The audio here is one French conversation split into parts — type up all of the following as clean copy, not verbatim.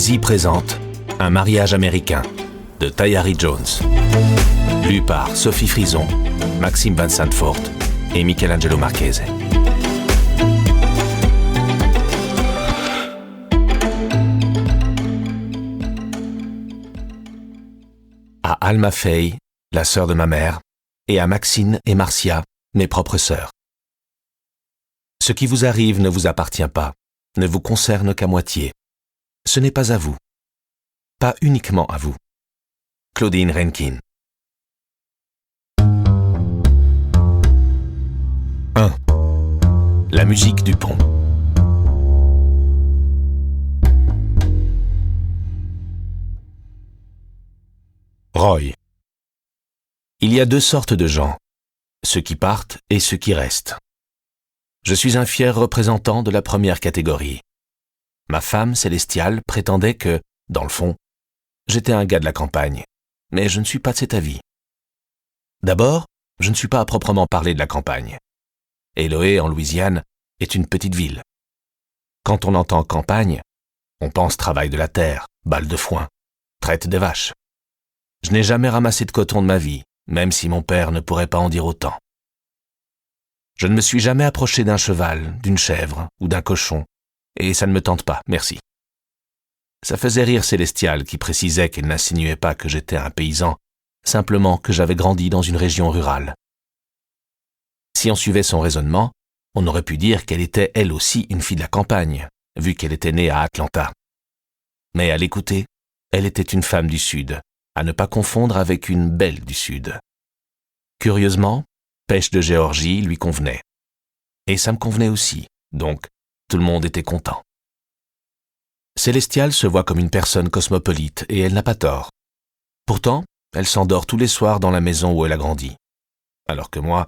Poésie présente Un mariage américain de Tayari Jones. Lu par Sophie Frison, Maxime Van Sant-Fort et Michelangelo Marchese. À Alma Faye, la sœur de ma mère, et à Maxine et Marcia, mes propres sœurs. Ce qui vous arrive ne vous appartient pas, ne vous concerne qu'à moitié. Ce n'est pas à vous. Pas uniquement à vous. Claudine Rankine. 1. La musique du pont. Roy. Il y a deux sortes de gens, ceux qui partent et ceux qui restent. Je suis un fier représentant de la première catégorie. Ma femme, Célestiale, prétendait que, dans le fond, j'étais un gars de la campagne, mais je ne suis pas de cet avis. D'abord, je ne suis pas à proprement parler de la campagne. Eloé, en Louisiane, est une petite ville. Quand on entend campagne, on pense travail de la terre, balle de foin, traite des vaches. Je n'ai jamais ramassé de coton de ma vie, même si mon père ne pourrait pas en dire autant. Je ne me suis jamais approché d'un cheval, d'une chèvre ou d'un cochon, et ça ne me tente pas, merci. Ça faisait rire Célestiale qui précisait qu'elle n'insinuait pas que j'étais un paysan, simplement que j'avais grandi dans une région rurale. Si on suivait son raisonnement, on aurait pu dire qu'elle était elle aussi une fille de la campagne, vu qu'elle était née à Atlanta. Mais à l'écouter, elle était une femme du Sud, à ne pas confondre avec une belle du Sud. Curieusement, pêche de Géorgie lui convenait. Et ça me convenait aussi, donc tout le monde était content. Célestiale se voit comme une personne cosmopolite et elle n'a pas tort. Pourtant, elle s'endort tous les soirs dans la maison où elle a grandi. Alors que moi,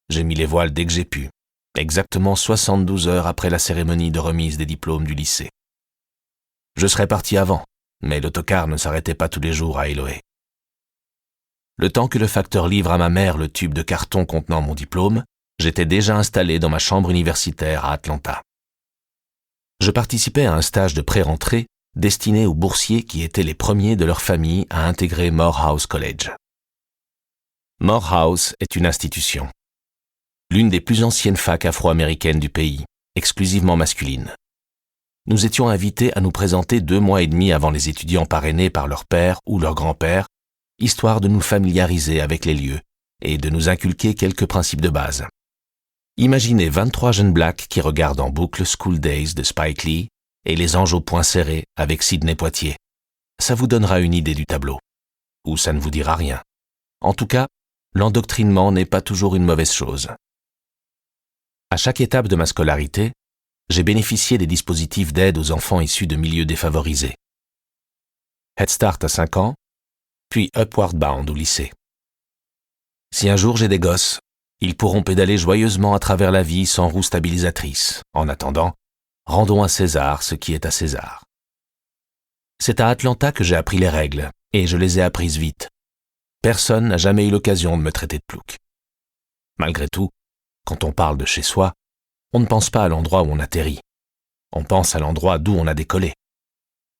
j'ai mis les voiles dès que j'ai pu, exactement 72 heures après la cérémonie de remise des diplômes du lycée. Je serais parti avant, mais l'autocar ne s'arrêtait pas tous les jours à Eloé. Le temps que le facteur livre à ma mère le tube de carton contenant mon diplôme, j'étais déjà installé dans ma chambre universitaire à Atlanta. Je participais à un stage de pré-rentrée destiné aux boursiers qui étaient les premiers de leur famille à intégrer Morehouse College. Morehouse est une institution, l'une des plus anciennes facs afro-américaines du pays, exclusivement masculine. Nous étions invités à nous présenter 2 mois et demi avant les étudiants parrainés par leur père ou leur grand-père, histoire de nous familiariser avec les lieux et de nous inculquer quelques principes de base. Imaginez 23 jeunes blacks qui regardent en boucle School Days de Spike Lee et Les Anges au poing serré avec Sidney Poitier. Ça vous donnera une idée du tableau. Ou ça ne vous dira rien. En tout cas, l'endoctrinement n'est pas toujours une mauvaise chose. À chaque étape de ma scolarité, j'ai bénéficié des dispositifs d'aide aux enfants issus de milieux défavorisés. Head Start à 5 ans, puis Upward Bound au lycée. Si un jour j'ai des gosses, ils pourront pédaler joyeusement à travers la vie sans roue stabilisatrice. En attendant, rendons à César ce qui est à César. C'est à Atlanta que j'ai appris les règles, et je les ai apprises vite. Personne n'a jamais eu l'occasion de me traiter de plouc. Malgré tout, quand on parle de chez soi, on ne pense pas à l'endroit où on atterrit. On pense à l'endroit d'où on a décollé.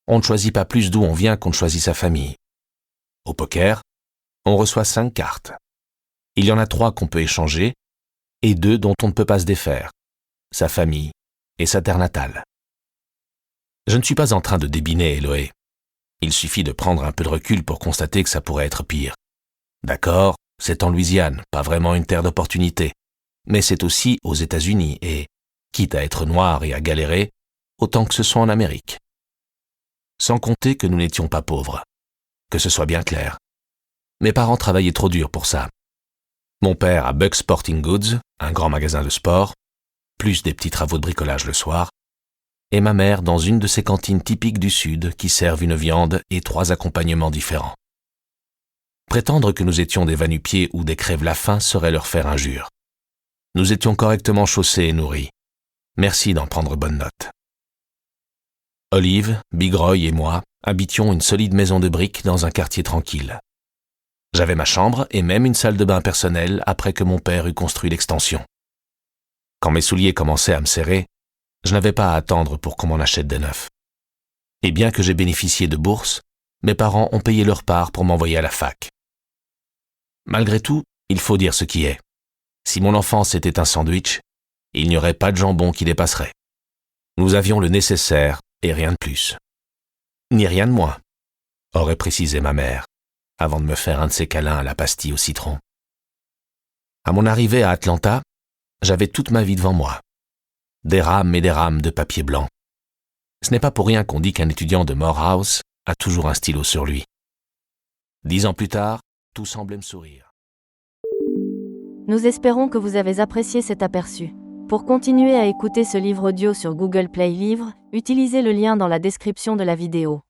On ne choisit pas plus d'où on vient qu'on ne choisit sa famille. Au poker, on reçoit 5 cartes. Il y en a 3 qu'on peut échanger et 2 dont on ne peut pas se défaire, sa famille et sa terre natale. Je ne suis pas en train de débiner Eloé. Il suffit de prendre un peu de recul pour constater que ça pourrait être pire. D'accord, c'est en Louisiane, pas vraiment une terre d'opportunité, mais c'est aussi aux États-Unis et, quitte à être noir et à galérer, autant que ce soit en Amérique. Sans compter que nous n'étions pas pauvres. Que ce soit bien clair. Mes parents travaillaient trop dur pour ça. Mon père à Buck Sporting Goods, un grand magasin de sport, plus des petits travaux de bricolage le soir, et ma mère dans une de ces cantines typiques du Sud qui servent une viande et 3 accompagnements différents. Prétendre que nous étions des va-nu-pieds ou des crève-la-faim serait leur faire injure. Nous étions correctement chaussés et nourris. Merci d'en prendre bonne note. Olive, Big Roy et moi habitions une solide maison de briques dans un quartier tranquille. J'avais ma chambre et même une salle de bain personnelle après que mon père eut construit l'extension. Quand mes souliers commençaient à me serrer, je n'avais pas à attendre pour qu'on m'en achète des neufs. Et bien que j'ai bénéficié de bourses, mes parents ont payé leur part pour m'envoyer à la fac. Malgré tout, il faut dire ce qui est. Si mon enfance était un sandwich, il n'y aurait pas de jambon qui dépasserait. Nous avions le nécessaire et rien de plus. Ni rien de moins, aurait précisé ma mère, avant de me faire un de ces câlins à la pastille au citron. À mon arrivée à Atlanta, j'avais toute ma vie devant moi. Des rames et des rames de papier blanc. Ce n'est pas pour rien qu'on dit qu'un étudiant de Morehouse a toujours un stylo sur lui. 10 ans plus tard, tout semblait me sourire. Nous espérons que vous avez apprécié cet aperçu. Pour continuer à écouter ce livre audio sur Google Play Livres, utilisez le lien dans la description de la vidéo.